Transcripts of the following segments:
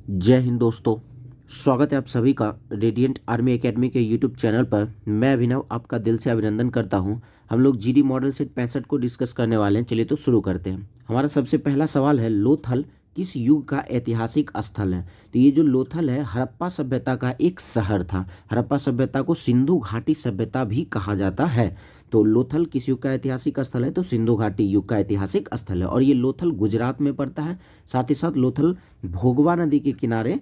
जय हिंद दोस्तों। स्वागत है आप सभी का रेडिएंट आर्मी एकेडमी के यूट्यूब चैनल पर। मैं अभिनव आपका दिल से अभिनंदन करता हूं। हम लोग जीडी मॉडल सेट 65 को डिस्कस करने वाले हैं। चलिए तो शुरू करते हैं। हमारा सबसे पहला सवाल है, लोथल किस युग का ऐतिहासिक स्थल है? तो ये जो लोथल है हड़प्पा सभ्यता का एक शहर था। हड़प्पा सभ्यता को सिंधु घाटी सभ्यता भी कहा जाता है। तो लोथल किस युग का ऐतिहासिक स्थल है? तो सिंधु घाटी युग का ऐतिहासिक स्थल है और ये लोथल गुजरात में पड़ता है। साथ ही साथ लोथल भोगवा नदी के किनारे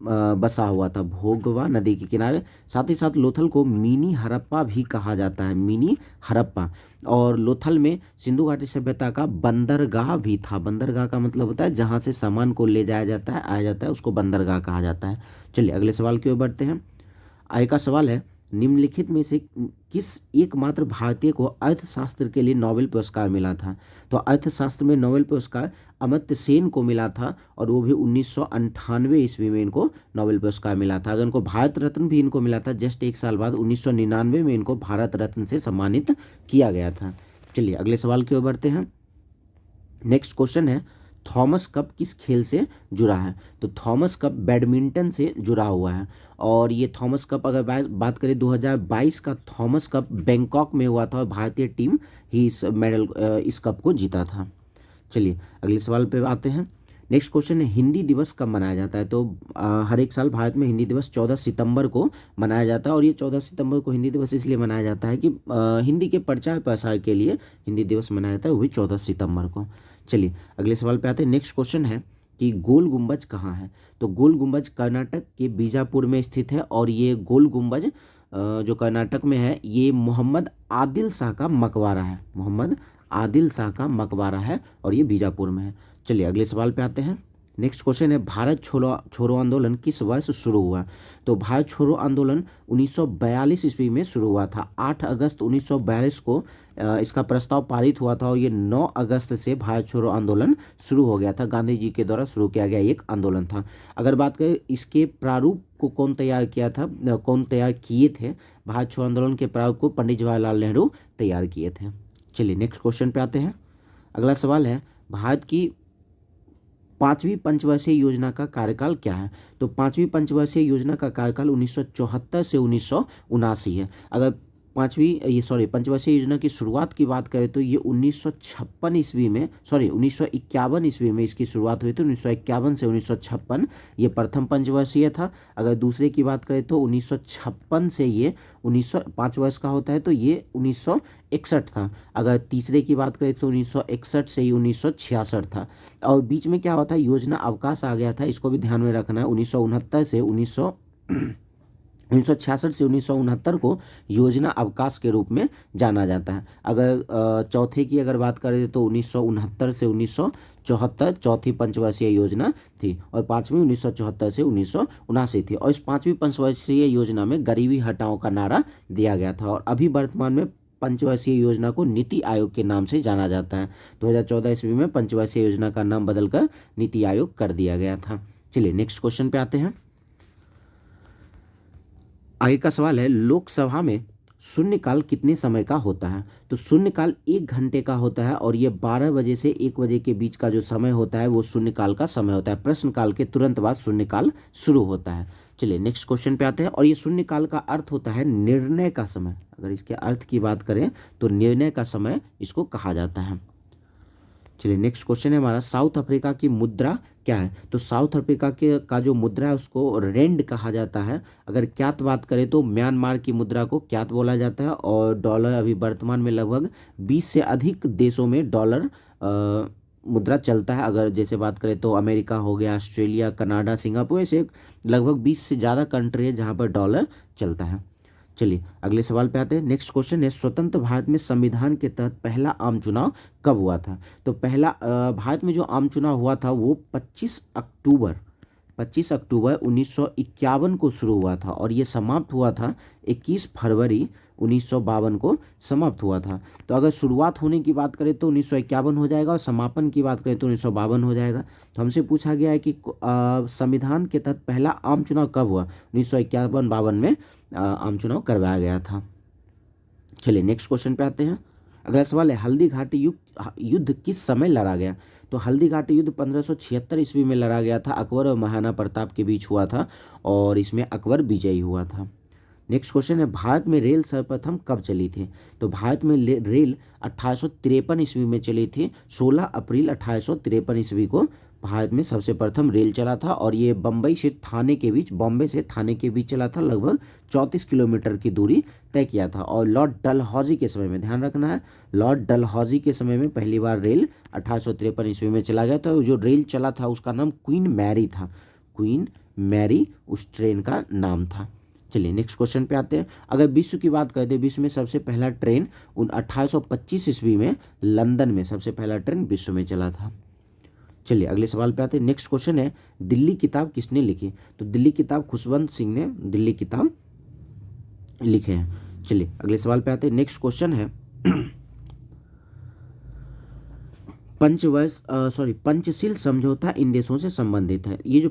बसा हुआ था। भोगवा नदी के किनारे। साथ ही साथ लोथल को मिनी हड़प्पा भी कहा जाता है, मिनी हड़प्पा। और लोथल में सिंधु घाटी सभ्यता का बंदरगाह भी था। बंदरगाह का मतलब होता है जहाँ से सामान को ले जाया जाता है, आया जाता है, उसको बंदरगाह कहा जाता है। चलिए अगले सवाल की ओर बढ़ते हैं। आय का सवाल है, निम्नलिखित में से किस एकमात्र भारतीय को अर्थशास्त्र के लिए नोबेल पुरस्कार मिला था? तो अर्थशास्त्र में नोबेल पुरस्कार अमर्त्य सेन को मिला था और वो भी 1998 ईस्वी में इनको नोबेल पुरस्कार मिला था। अगर इनको भारत रत्न भी इनको मिला था जस्ट एक साल बाद 1999 में इनको भारत रत्न से सम्मानित किया गया था। चलिए अगले सवाल की ओर बढ़ते हैं। नेक्स्ट क्वेश्चन है, थॉमस कप किस खेल से जुड़ा है? तो थॉमस कप बैडमिंटन से जुड़ा हुआ है। और ये थॉमस कप अगर बात करें 2022 का थॉमस कप बैंकॉक में हुआ था और भारतीय टीम ही इस कप को जीता था। चलिए अगले सवाल पे आते हैं। नेक्स्ट क्वेश्चन है, हिंदी दिवस कब मनाया जाता है? तो हर एक साल भारत में हिंदी दिवस 14 सितंबर को मनाया जाता है और ये 14 सितंबर को हिंदी दिवस इसलिए मनाया जाता है कि हिंदी के प्रचार प्रसार के लिए हिंदी दिवस मनाया जाता है, वो भी 14 सितंबर को। चलिए अगले सवाल पे आते हैं। नेक्स्ट क्वेश्चन है कि गोल गुंबज कहाँ है? तो गोल गुंबज कर्नाटक के बीजापुर में स्थित है और ये गोल गुंबज जो कर्नाटक में है ये मोहम्मद आदिल शाह का मकबरा है। मोहम्मद आदिल शाह का मकबरा है और ये बीजापुर में है। चलिए अगले सवाल पे आते हैं। नेक्स्ट क्वेश्चन है, भारत छोड़ो आंदोलन किस वर्ष शुरू हुआ? तो भारत छोड़ो आंदोलन 1942 ईस्वी में शुरू हुआ था। 8 अगस्त 1942 को इसका प्रस्ताव पारित हुआ था और ये 9 अगस्त से भारत छोड़ो आंदोलन शुरू हो गया था। गांधी जी के द्वारा शुरू किया गया एक आंदोलन था। अगर बात करें इसके प्रारूप को कौन तैयार किया था, कौन तैयार किए थे? भारत छोड़ो आंदोलन के प्रारूप को पंडित जवाहरलाल नेहरू तैयार किए थे। चलिए नेक्स्ट क्वेश्चन पे आते हैं। अगला सवाल है, भारत की 5वीं पंचवर्षीय योजना का कार्यकाल क्या है? तो 5वीं पंचवर्षीय योजना का कार्यकाल 1974 से 1979 है। अगर पंचवर्षीय योजना की शुरुआत की बात करें तो ये 1951 ईस्वी में 1951 ईस्वी में इसकी शुरुआत हुई थी। 1951 से 1956 ये प्रथम पंचवर्षीय था। अगर दूसरे की बात करें तो 1956 से ये 5 वर्ष का होता है तो ये 1961 था। अगर तीसरे की बात करें तो 1961 से ही 1966 था। और बीच में क्या होता है, योजना अवकाश आ गया था, इसको भी ध्यान में रखना है। 1966 से 1969 को योजना अवकाश के रूप में जाना जाता है। अगर चौथे की अगर बात करें तो 1969 से 1974 चौथी पंचवर्षीय योजना थी और 5वीं 1974 से 1979 थी। और इस 5वीं पंचवर्षीय योजना में गरीबी हटाओ का नारा दिया गया था और अभी वर्तमान में पंचवर्षीय योजना को नीति आयोग के नाम से जाना जाता है। 2014 ईस्वी में पंचवर्षीय योजना का नाम बदलकर नीति आयोग कर दिया गया था। चलिए नेक्स्ट क्वेश्चन पे आते हैं। आगे का सवाल है, लोकसभा में शून्यकाल कितने समय का होता है? तो शून्यकाल 1 घंटे का होता है और ये 12 बजे से 1 बजे के बीच का जो समय होता है वो शून्यकाल का समय होता है। प्रश्नकाल के तुरंत बाद शून्यकाल शुरू होता है। चलिए नेक्स्ट क्वेश्चन पे आते हैं। और ये शून्यकाल का अर्थ होता है निर्णय का समय। अगर इसके अर्थ की बात करें तो निर्णय का समय इसको कहा जाता है। चलिए नेक्स्ट क्वेश्चन है हमारा, साउथ अफ्रीका की मुद्रा क्या है? तो साउथ अफ्रीका के का जो मुद्रा है उसको रेंड कहा जाता है। अगर क्यात बात करें तो म्यांमार की मुद्रा को क्यात बोला जाता है और डॉलर अभी वर्तमान में लगभग 20 से अधिक देशों में डॉलर मुद्रा चलता है। अगर जैसे बात करें तो अमेरिका हो गया, ऑस्ट्रेलिया, कनाडा, सिंगापुर, ऐसे लगभग 20 से ज़्यादा कंट्री है जहाँ पर डॉलर चलता है। चलिए अगले सवाल पे आते हैं। नेक्स्ट क्वेश्चन है, स्वतंत्र भारत में संविधान के तहत पहला आम चुनाव कब हुआ था? तो पहला भारत में जो आम चुनाव हुआ था वो 25 अक्टूबर 1951 को शुरू हुआ था और ये समाप्त हुआ था 21 फरवरी 1952 को समाप्त हुआ था। तो अगर शुरुआत होने की बात करें तो 1951 हो जाएगा और समापन की बात करें तो 1952 हो जाएगा। तो हमसे पूछा गया है कि संविधान के तहत पहला आम चुनाव कब हुआ? 1951-52 में आम चुनाव करवाया गया था। चलिए नेक्स्ट क्वेश्चन पे आते हैं। अगला सवाल है, हल्दी घाटी युद्ध किस समय लड़ा गया? तो हल्दी घाटी युद्ध 1576 ईस्वी में लड़ा गया था, अकबर और महाराणा प्रताप के बीच हुआ था और इसमें अकबर विजयी हुआ था। नेक्स्ट क्वेश्चन है, भारत में रेल सर्वप्रथम कब चली थी? तो भारत में रेल 1853 ईस्वी में चली थी। 16 अप्रैल 1853 ईस्वी को भारत में सबसे प्रथम रेल चला था और ये बॉम्बे से थाने के बीच चला था। लगभग 34 किलोमीटर की दूरी तय किया था और लॉर्ड डलहौजी के समय में, ध्यान रखना है, लॉर्ड डलहौजी के समय में पहली बार रेल 1853 ईस्वी में चला गया था। जो रेल चला था उसका नाम क्वीन मैरी था। क्वीन मैरी उस ट्रेन का नाम था। चलिए नेक्स्ट क्वेश्चन पे आते हैं। अगर विश्व की बात करें तो विश्व में सबसे पहला ट्रेन 1825 ईस्वी में लंदन में सबसे पहला ट्रेन विश्व में चला था। चलिए अगले सवाल पे आते हैं। नेक्स्ट क्वेश्चन है, दिल्ली किताब किसने लिखी? तो दिल्ली किताब खुशवंत सिंह ने दिल्ली किताब लिखे हैं। चलिए अगले सवाल पे आते हैं। नेक्स्ट क्वेश्चन है, पंचशील समझौता इन देशों से संबंधित है। ये जो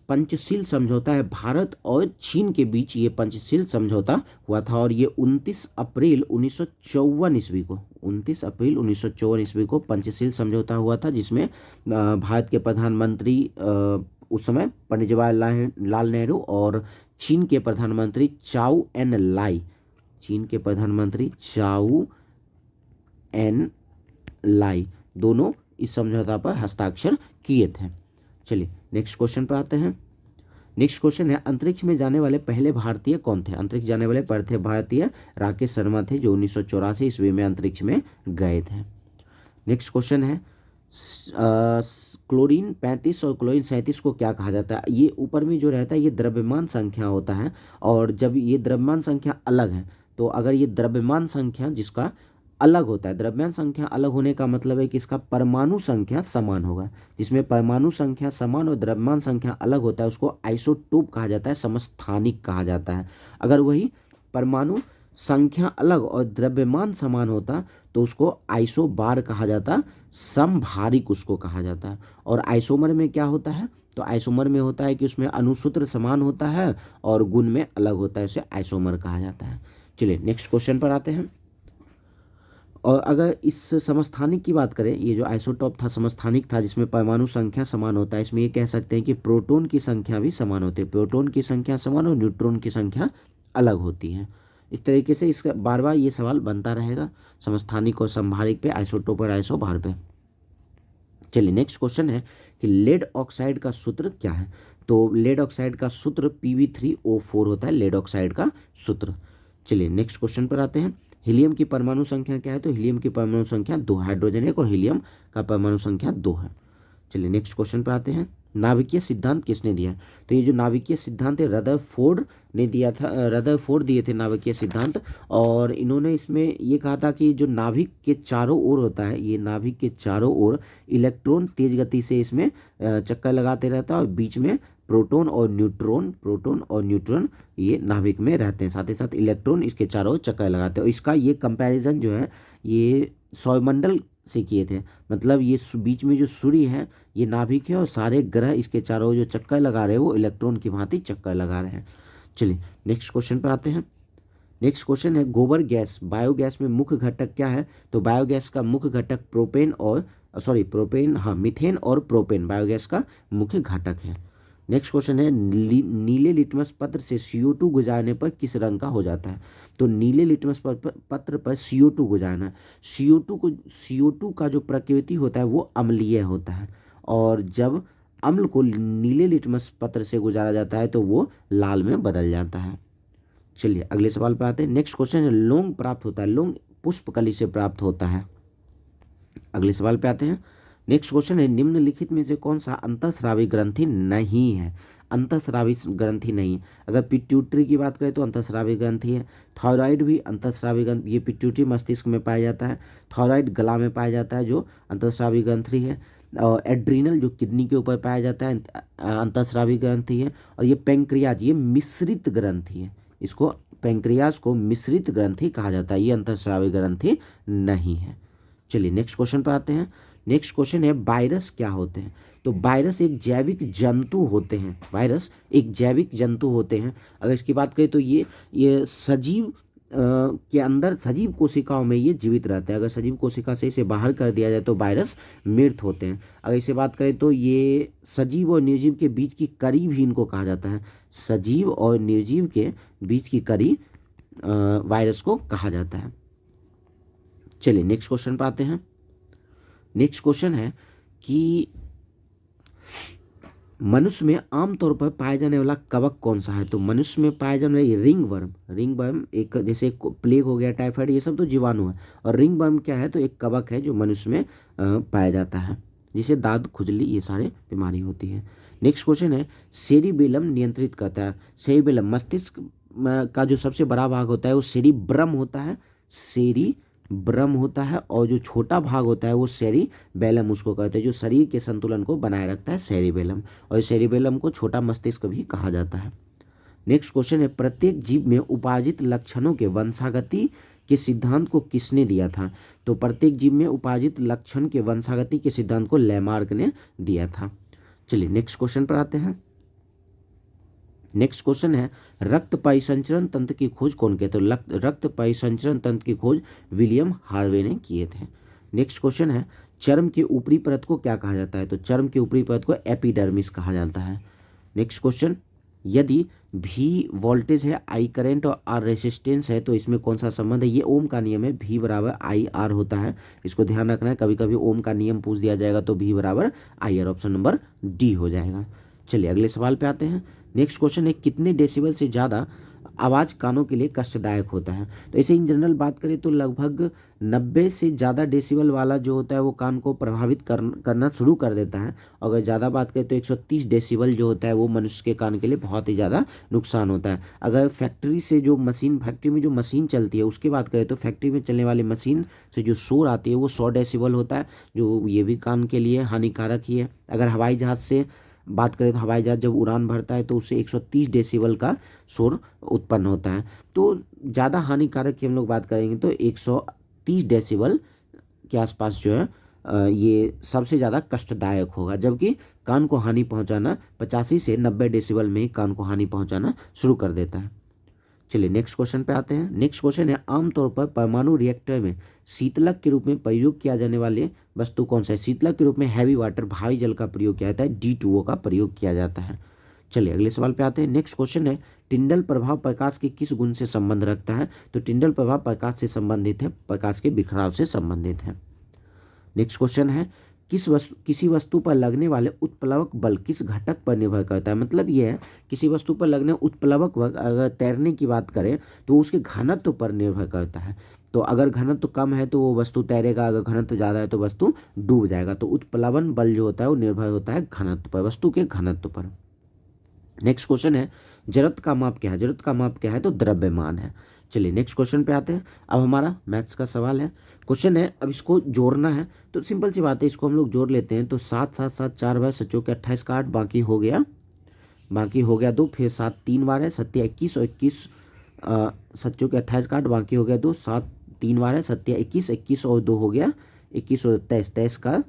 पंचशील समझौता है, भारत और चीन के बीच ये पंचशील समझौता हुआ था और ये 29 अप्रैल 1954 ईस्वी को पंचशील समझौता हुआ था, जिसमें भारत के प्रधानमंत्री उस समय पंडित जवाहरलाल नेहरू और चीन के प्रधानमंत्री चाउ एन लाई दोनों इस समझौता पर हस्ताक्षर किए थे। चलिए नेक्स्ट क्वेश्चन पर आते हैं। नेक्स्ट क्वेश्चन है, अंतरिक्ष में जाने वाले पहले भारतीय कौन थे? अंतरिक्ष जाने वाले पहले भारतीय राकेश शर्मा थे, जो 1984 ईस्वी में अंतरिक्ष में गए थे। नेक्स्ट क्वेश्चन है, क्लोरीन 35 और क्लोरीन 37 को क्या कहा जाता है? ये ऊपर में जो रहता है ये द्रव्यमान संख्या होता है और जब ये द्रव्यमान संख्या अलग है, तो अगर ये द्रव्यमान संख्या जिसका अलग होता है, द्रव्यमान संख्या अलग होने का मतलब है कि इसका परमाणु संख्या समान होगा। जिसमें परमाणु संख्या समान और द्रव्यमान संख्या अलग होता है उसको आइसोटोप कहा जाता है, समस्थानिक कहा जाता है। अगर वही परमाणु संख्या अलग और द्रव्यमान समान होता तो उसको आइसोबार कहा जाता, समभारिक उसको कहा जाता है। और आइसोमर में क्या होता है? तो आइसोमर में होता है कि उसमें अनुसूत्र समान होता है और गुण में अलग होता है, इसे आइसोमर कहा जाता है। चलिए नेक्स्ट क्वेश्चन पर आते हैं। और अगर इस समस्थानिक की बात करें, ये जो आइसोटोप था समस्थानिक था जिसमें परमाणु संख्या समान होता है, इसमें ये कह सकते हैं कि प्रोटॉन की संख्या भी समान होती है। प्रोटॉन की संख्या समान और न्यूट्रॉन की संख्या अलग होती है। इस तरीके से इसका बार बार ये सवाल बनता रहेगा, समस्थानिक और समभारिक पे, आइसोटोप और आइसोबार पे। चलिए नेक्स्ट क्वेश्चन है कि लेड ऑक्साइड का सूत्र क्या है? तो लेड ऑक्साइड का सूत्र Pb3O4 होता है, लेड ऑक्साइड का सूत्र। चलिए नेक्स्ट क्वेश्चन पर आते हैं। हीलियम की परमाणु संख्या क्या है? तो हीलियम की परमाणु संख्या 2, हाइड्रोजन 1 और हीलियम का परमाणु संख्या 2 है। चलिए नेक्स्ट क्वेश्चन पर आते हैं। नाभिकीय सिद्धांत किसने दिया? तो ये जो नाभिकीय सिद्धांत है रदरफोर्ड ने दिया था, रदरफोर्ड दिए थे नाभिकीय सिद्धांत। और इन्होंने इसमें ये कहा था कि जो नाभिक के चारों ओर होता है, ये नाभिक के चारों ओर इलेक्ट्रॉन तेज गति से इसमें चक्कर लगाते रहता है और बीच में प्रोटॉन और न्यूट्रॉन ये नाभिक में रहते हैं, साथ ही साथ इलेक्ट्रॉन इसके चारों ओर चक्कर लगाते हैं। और इसका ये कंपैरिजन जो है ये सौरमंडल से किए थे। मतलब ये बीच में जो सूर्य है ये नाभिक है और सारे ग्रह इसके चारों ओर जो चक्कर लगा रहे हैं वो इलेक्ट्रॉन की भांति चक्कर लगा रहे हैं। चलिए नेक्स्ट क्वेश्चन पर आते हैं। नेक्स्ट क्वेश्चन है, गोबर गैस बायोगैस में मुख्य घटक क्या है? तो बायोगैस का मुख्य घटक मीथेन और प्रोपेन बायोगैस का मुख्य घटक है। नेक्स्ट क्वेश्चन है, नीले लिटमस पत्र से CO2 गुजारने पर किस रंग का हो जाता है? तो नीले लिटमस पत्र पर CO2 गुजारना, CO2 का जो प्रकृति होता है वो अम्लीय होता है और जब अम्ल को नीले लिटमस पत्र से गुजारा जाता है तो वो लाल में बदल जाता है। चलिए अगले सवाल पर आते हैं। नेक्स्ट क्वेश्चन है, लौंग प्राप्त होता है, लौंग पुष्पकली से प्राप्त होता है। अगले सवाल पे आते हैं। नेक्स्ट क्वेश्चन है, निम्नलिखित में से कौन सा अंतःस्रावी ग्रंथि नहीं है? अंतःस्रावी ग्रंथि नहीं। अगर पिट्यूटरी की बात करें तो अंतःस्रावी ग्रंथि है। थायराइड भी अंतःस्रावी ग्रंथि, ये पिट्यूटरी मस्तिष्क में पाया जाता है। थायराइड गला में पाया जाता है जो अंतःस्रावी ग्रंथि है। और एड्रीनल जो किडनी के ऊपर पाया जाता है अंतःस्रावी ग्रंथि है। और ये पेंक्रियाज ये मिश्रित ग्रंथि है, इसको पेंक्रियाज को मिश्रित ग्रंथि कहा जाता है, ये अंतःस्रावी ग्रंथि नहीं है। चलिए नेक्स्ट क्वेश्चन पर आते हैं। नेक्स्ट क्वेश्चन है, वायरस क्या होते हैं? तो वायरस एक जैविक जंतु होते हैं, वायरस एक जैविक जंतु होते हैं। अगर इसकी बात करें तो ये सजीव के अंदर सजीव कोशिकाओं में ये जीवित रहते हैं। अगर सजीव कोशिका से इसे बाहर कर दिया जाए तो वायरस मृत होते हैं। अगर इसे बात करें तो ये सजीव और निर्जीव के बीच की कड़ी भी इनको कहा जाता है। सजीव और निर्जीव के बीच की कड़ी वायरस को कहा जाता है। चलिए नेक्स्ट क्वेश्चन पे आते हैं। नेक्स्ट क्वेश्चन है कि मनुष्य में आमतौर पर पाया जाने वाला कवक कौन सा है? तो मनुष्य में पाया जाने वाला रिंग वर्म एक, जैसे प्लेग हो गया, टाइफाइड, ये सब तो जीवाणु है। और रिंग वर्म क्या है? तो एक कवक है जो मनुष्य में पाया जाता है, जिसे दाद, खुजली, ये सारे बीमारी होती है। नेक्स्ट क्वेश्चन है सेरिबेलम नियंत्रित करता है। सेरिबेलम मस्तिष्क का जो सबसे बड़ा भाग होता है वो सेरिब्रम होता है, सेरिब्रम होता है। और जो छोटा भाग होता है वो सेरिबेलम उसको कहते हैं, जो शरीर के संतुलन को बनाए रखता है, सेरिबेलम। और सेरिबेलम को छोटा मस्तिष्क भी कहा जाता है। नेक्स्ट क्वेश्चन है प्रत्येक जीव में उपार्जित लक्षणों के वंशागति के सिद्धांत को किसने दिया था? तो प्रत्येक जीव में उपार्जित लक्षण के वंशागति के सिद्धांत को लेमार्क ने दिया था। चलिए नेक्स्ट क्वेश्चन पर आते हैं। नेक्स्ट क्वेश्चन है रक्त परिसंचरण तंत्र की खोज कौन किया? तो रक्त परिसंचरण तंत्र की खोज विलियम हार्वे ने किए थे। नेक्स्ट क्वेश्चन है चर्म की ऊपरी परत को क्या कहा जाता है? तो चर्म की ऊपरी परत को एपिडर्मिस कहा जाता है। नेक्स्ट क्वेश्चन यदि V वोल्टेज है, I करंट और R रेसिस्टेंस है तो इसमें कौन सा संबंध है? ये ओम का नियम है, V बराबर आई आर होता है। इसको ध्यान रखना है, कभी कभी ओम का नियम पूछ दिया जाएगा तो V बराबर I R, option number D हो जाएगा। चलिए अगले सवाल पे आते हैं। नेक्स्ट क्वेश्चन है कितने डेसिबल से ज़्यादा आवाज़ कानों के लिए कष्टदायक होता है? तो ऐसे इन जनरल बात करें तो लगभग 90 से ज़्यादा डेसिबल वाला जो होता है वो कान को प्रभावित करना शुरू कर देता है। अगर ज़्यादा बात करें तो 130 डेसिबल जो होता है वो मनुष्य के कान के लिए बहुत ही ज़्यादा नुकसान होता है। अगर फैक्ट्री में जो मशीन चलती है उसकी बात करें तो फैक्ट्री में चलने वाली मशीन से जो शोर आती है वो 100 डेसिबल होता है, जो ये भी कान के लिए हानिकारक ही है। अगर हवाई जहाज़ से बात करें तो हवाई जहाज़ जब उड़ान भरता है तो उससे 130 डेसिबल का शोर उत्पन्न होता है। तो ज़्यादा हानिकारक की हम लोग बात करेंगे तो 130 डेसिबल के आसपास जो है ये सबसे ज़्यादा कष्टदायक होगा। जबकि कान को हानि पहुंचाना 85 से 90 डेसिबल में ही कान को हानि पहुंचाना शुरू कर देता है। चलिए नेक्स्ट क्वेश्चन पे आते हैं। नेक्स्ट क्वेश्चन है आमतौर पर परमाणु रिएक्टर में शीतलक के रूप में प्रयोग किया जाने वाले वस्तु कौन सा है? शीतलक के रूप में हैवी वाटर, भारी जल का प्रयोग किया जाता है, D2O का प्रयोग किया जाता है। चलिए अगले सवाल पे आते हैं। नेक्स्ट क्वेश्चन है टिंडल प्रभाव प्रकाश के किस गुण से संबंध रखता है? तो टिंडल प्रभाव प्रकाश से संबंधित है, प्रकाश के बिखराव से संबंधित है। नेक्स्ट क्वेश्चन है किसी वस्तु पर लगने वाले उत्प्लवक बल किस घटक पर निर्भर करता है? मतलब ये है किसी वस्तु पर लगने उत्प्लवक बल, अगर तैरने की बात करें तो उसके घनत्व पर निर्भर करता है। तो अगर घनत्व कम है तो वो वस्तु तैरेगा, अगर घनत्व ज़्यादा है तो वस्तु डूब जाएगा। तो उत्प्लवन बल जो होता है वो निर्भर होता है घनत्व पर, वस्तु के घनत्व पर। नेक्स्ट क्वेश्चन है जड़त्व का माप क्या है? जड़त्व का माप क्या है? तो द्रव्यमान है। चलिए नेक्स्ट क्वेश्चन पे आते हैं। अब हमारा मैथ्स का सवाल है। क्वेश्चन है अब इसको जोड़ना है, तो सिंपल सी बात है, इसको हम लोग जोड़ लेते हैं। तो 7 7 7 4 बार 7 चौके 28 का 8, बाकी हो गया 2, फिर 7 3 बार है 7 21 और 21, 7 चौके 28 का 8, बाकी हो गया 2, 7 3 बार है 7 21, 21 और 2 हो गया 21 और 23, 23 का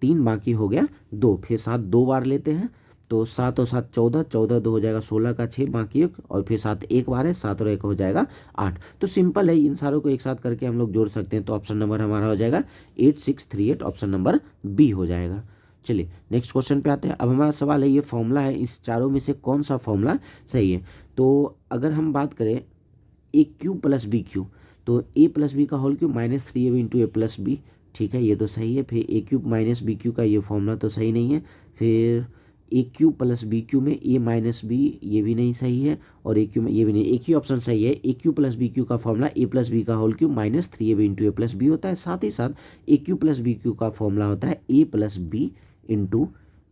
3, बाकी हो गया 2, फिर 7 2 बार लेते हैं तो 7 और 7 14, 14 2 हो जाएगा 16 का 6, बाकी 1, और फिर 7 एक बार है 7 और 1 हो जाएगा 8। तो सिंपल है, इन सारों को एक साथ करके हम लोग जोड़ सकते हैं। तो ऑप्शन नंबर हमारा हो जाएगा 8638, ऑप्शन नंबर बी हो जाएगा। चलिए नेक्स्ट क्वेश्चन पे आते हैं। अब हमारा सवाल है ये फॉर्मूला है, इस चारों में से कौन सा फॉर्मूला सही है? तो अगर हम बात करें ए क्यूब प्लस बी क्यूब, तो ए प्लस बी का whole cube -3ab into A plus B, ठीक है, ये तो सही है। फिर ए क्यूब माइनस बी क्यूब का ये फॉर्मूला तो सही नहीं है। फिर ए क्यूब प्लस बी क्यूब में ए माइनस बी, ये भी नहीं सही है। और ए क्यूब में ये भी नहीं, एक ही ऑप्शन सही है। A cube plus B cube का फॉर्मूला ए प्लस बी का whole cube -3ab into A plus B होता है। साथ ही साथ A cube plus B cube का फॉर्मूला होता है A plus B into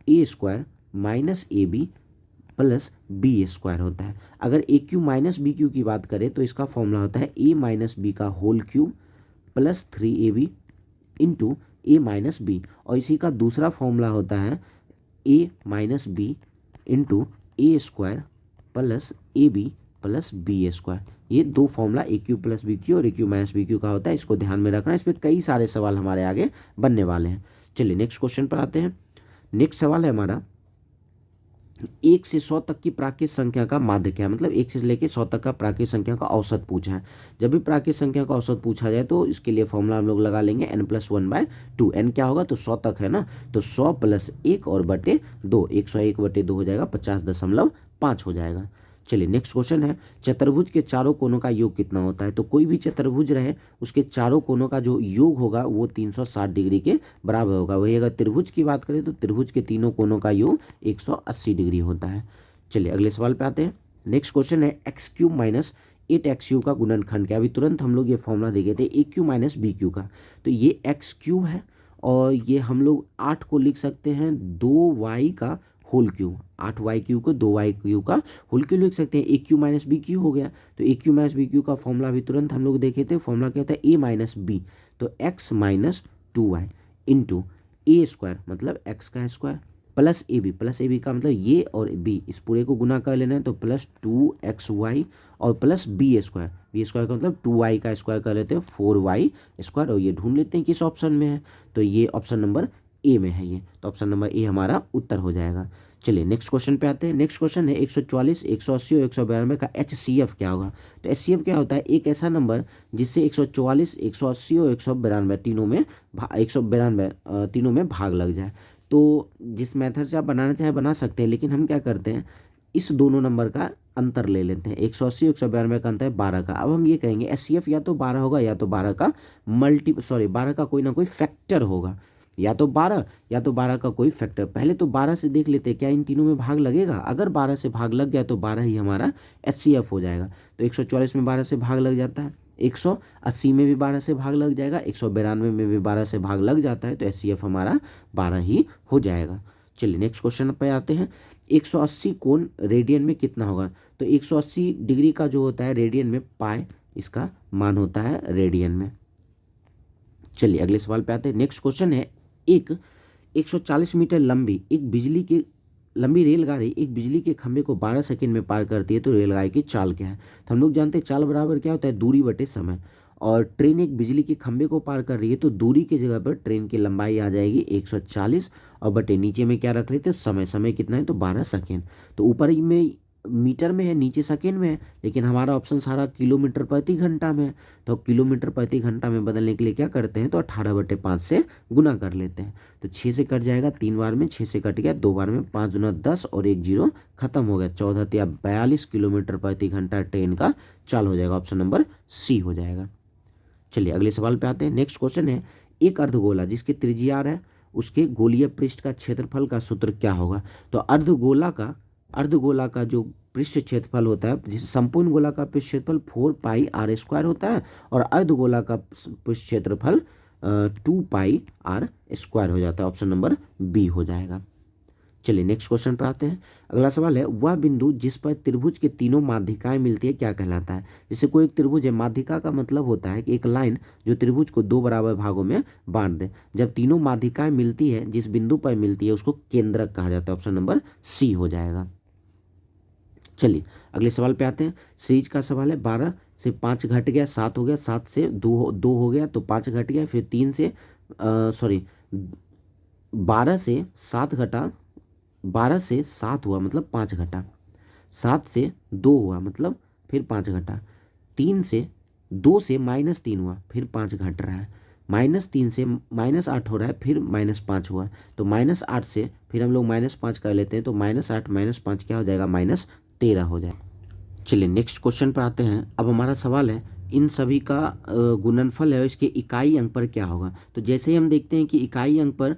A square minus A B plus B square होता है। अगर A cube minus B cube की बात करें तो इसका फॉर्मूला होता है ए माइनस बी का whole cube plus 3ab into A minus B, और इसी का दूसरा फॉर्मूला होता है A minus B into A square plus A B plus B square. ये दो formula A cube plus B cube और A cube minus B cube का होता है, इसको ध्यान में रखना। इस पर कई सारे सवाल हमारे आगे बनने वाले हैं। चलिए नेक्स्ट क्वेश्चन पर आते हैं। नेक्स्ट सवाल है हमारा 1 से 100 तक की प्राकृत संख्या का माध्य क्या है, मतलब 1 से लेकर 100 तक का प्राकृत संख्या का औसत पूछा है। जब भी प्राकृत संख्या का औसत पूछा जाए तो इसके लिए फॉर्मूला हम लोग लगा लेंगे n+1/2। n क्या होगा, तो 100 तक है ना, तो 100 + 1 और बटे 2, 101/2 हो जाएगा, 50.5 हो जाएगा। चलिए नेक्स्ट क्वेश्चन है, चतुर्भुज के चारों कोनों का योग कितना होता है। तो कोई भी चतुर्भुज रहे उसके चारों कोनों का जो योग होगा वो 360 डिग्री के बराबर होगा। वही अगर त्रिभुज की बात करें तो त्रिभुज के तीनों कोनों का योग 180 डिग्री होता है। चलिए अगले सवाल पे आते हैं। नेक्स्ट क्वेश्चन है x³ - 8xu का गुणनखंड क्या। अभी तुरंत हम लोग ये फॉर्मूला देखे थे a³ - bq का। तो ये x³ है और ये हम लोग 8 को लिख सकते हैं 2y का होल क्यूब, 8y³ को 2y³ का होल क्यूब लिख सकते हैं। a³ - bq हो गया। तो a³ - bq का फॉर्मूला भी तुरंत हम लोग देखे थे, फॉर्मूला क्या होता है a - b, तो x - 2y इंटू a² मतलब x का स्क्वायर प्लस ए बी का मतलब ये और बी, इस पूरे को गुना कर लेना है तो +2xy और प्लस बी स्क्वायर का मतलब 2y का स्क्वायर कर लेते हैं 4y², और ये ढूंढ लेते हैं किस ऑप्शन में है, तो ये ऑप्शन नंबर ए में है ये, तो ऑप्शन नंबर ए हमारा उत्तर हो जाएगा। चलिए नेक्स्ट क्वेश्चन पे आते हैं। नेक्स्ट क्वेश्चन है 144, 180 और 192 का HCF क्या होगा। तो HCF क्या होता है, एक ऐसा नंबर जिससे 144, 180 और 192 तीनों में 192 तीनों में भाग लग जाए। तो जिस मेथड से आप बनाना चाहे बना सकते हैं, लेकिन हम क्या करते हैं इस दोनों नंबर का अंतर ले लेते हैं। 180 192 का अंतर है 12 का। अब हम ये कहेंगे HCF या तो 12 होगा या तो 12 का 12 का कोई ना कोई फैक्टर होगा, या तो 12 या तो 12 का कोई फैक्टर। पहले तो 12 से देख लेते हैं क्या इन तीनों में भाग लगेगा। अगर 12 से भाग लग गया तो 12 ही हमारा HCF हो जाएगा। तो 144 में 12 से भाग लग जाता है, 180 में भी 12 से भाग लग जाएगा, 192 में भी 12 से भाग लग जाता है, तो HCF हमारा 12 ही हो जाएगा। चलिए नेक्स्ट क्वेश्चन पे आते हैं। 180 कोण रेडियन में कितना होगा। तो 180 डिग्री का जो होता है रेडियन में पाई इसका मान होता है रेडियन में। चलिए अगले सवाल पे आते हैं। नेक्स्ट क्वेश्चन है, एक 140 मीटर लंबी रेलगाड़ी एक बिजली के खंभे को 12 सेकंड में पार करती है, तो रेलगाड़ी की चाल क्या है। तो हम लोग जानते हैं चाल बराबर क्या होता है, दूरी बटे समय, और ट्रेन एक बिजली के खंभे को पार कर रही है तो दूरी की जगह पर ट्रेन की लंबाई आ जाएगी 140 और बटे नीचे में क्या रख लेते हैं समय कितना है तो 12 सेकेंड। तो ऊपर ही में मीटर में है नीचे सेकेंड में है, लेकिन हमारा ऑप्शन सारा किलोमीटर प्रति घंटा में है, तो किलोमीटर प्रति घंटा में बदलने के लिए क्या करते हैं तो 18/5 से गुना कर लेते हैं। तो 6 से कट जाएगा 3 बार में, 6 से कट गया 2 बार में, 5 दूना 10 और 1 0 खत्म हो गया, 14 या 42 किलोमीटर प्रति घंटा ट्रेन का चाल हो जाएगा। ऑप्शन नंबर सी हो जाएगा। चलिए अगले सवाल पे आते हैं। नेक्स्ट क्वेश्चन है, एक अर्धगोला जिसकी त्रिज्या r है उसके गोलीय पृष्ठ का क्षेत्रफल का सूत्र क्या होगा। तो अर्धगोला का जो पृष्ठ क्षेत्रफल होता है, जिस संपूर्ण गोला का पृष्ठ क्षेत्रफल 4πr² होता है और अर्धगोला का पृष्ठ क्षेत्रफल 2πr² हो जाता है। ऑप्शन नंबर बी हो जाएगा। चलिए नेक्स्ट क्वेश्चन पर आते हैं। अगला सवाल है, वह बिंदु जिस पर त्रिभुज के तीनों माध्यिकाएं मिलती है क्या कहलाता है। जैसे कोई एक त्रिभुज है, माध्यिका का मतलब होता है कि एक लाइन जो त्रिभुज को 2 बराबर भागों में बांट दे। जब तीनों माध्यिकाएं मिलती है जिस बिंदु पर मिलती है उसको केंद्रक कहा जाता है। ऑप्शन नंबर सी हो जाएगा। चलिए अगले सवाल पे आते हैं। सीरीज का सवाल है, 12 से 5 घट गया 7 हो गया, 7 से 2 हो गया तो 5 घट गया, फिर 12 से 7 घटा, 12 से 7 हुआ मतलब 5 घटा, 7 से 2 हुआ मतलब फिर 5 घटा, 2 से -3 हुआ फिर 5 घट रहा है, -3 से -8 हो रहा है फिर -5 हुआ, तो -8 से फिर हम लोग -5 कर लेते हैं तो -8 -5 क्या हो जाएगा -13 हो जाएगा। चलिए नेक्स्ट क्वेश्चन पर आते हैं। अब हमारा सवाल है, इन सभी का गुणनफल है इसके इकाई अंक पर क्या होगा। तो जैसे ही हम देखते हैं कि इकाई अंक पर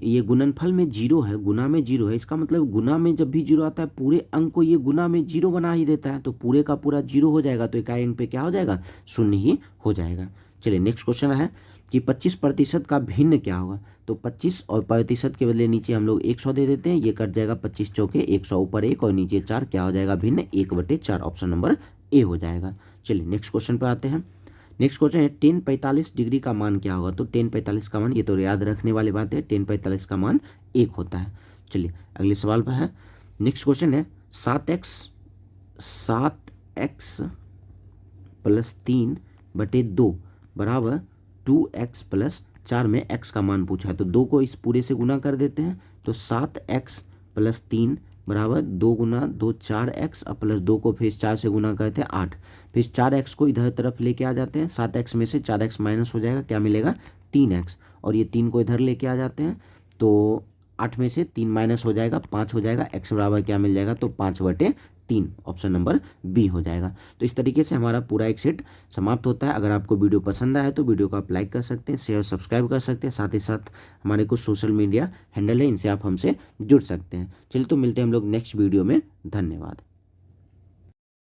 ये गुणनफल में 0 है, गुना में 0 है, इसका मतलब गुना में जब भी 0 आता है पूरे अंक को ये गुना में 0 बना ही देता है, तो पूरे का पूरा 0 हो जाएगा, तो इकाई अंक पे क्या हो जाएगा 0 ही हो जाएगा। चलिए नेक्स्ट क्वेश्चन है कि 25% का भिन्न क्या होगा। तो 25 और प्रतिशत के बदले नीचे हम लोग 100 दे देते हैं, ये कट जाएगा 25 चौके 100 ऊपर 1 और नीचे 4, क्या हो जाएगा भिन्न 1/4। ऑप्शन नंबर ए हो जाएगा। चलिए नेक्स्ट क्वेश्चन पर आते हैं। नेक्स्ट क्वेश्चन है, tan 45 डिग्री का मान क्या होगा। तो tan 45 का मान, ये तो याद रखने वाली बात है, tan 45 का मान 1 होता है। चलिए अगले सवाल पर है। नेक्स्ट क्वेश्चन है, 7x + 3/2 बराबर 2x + 4 में x का मान पूछा है। तो 2 को इस पूरे से गुना कर देते हैं तो 7x प्लस 3 बराबर 2 गुना 2 4x और प्लस 2 को फिर 4 से गुना करते हैं 8। फिर 4x को इधर तरफ लेके आ जाते हैं, 7x में से 4x माइनस हो जाएगा, क्या मिलेगा 3x। और ये 3 को इधर लेके आ जाते हैं तो 8 में से 3 माइनस हो जाएगा, 5 हो जाएगा, x बराबर क्या मिल जाएगा तो 5/3। ऑप्शन नंबर बी हो जाएगा। तो इस तरीके से हमारा पूरा एक सेट समाप्त होता है। अगर आपको वीडियो पसंद आया तो वीडियो को आप लाइक कर सकते हैं, शेयर सब्सक्राइब कर सकते हैं। साथ ही साथ हमारे कुछ सोशल मीडिया हैंडल है, इनसे आप हमसे जुड़ सकते हैं। चलिए तो मिलते हैं हम लोग नेक्स्ट वीडियो में। धन्यवाद।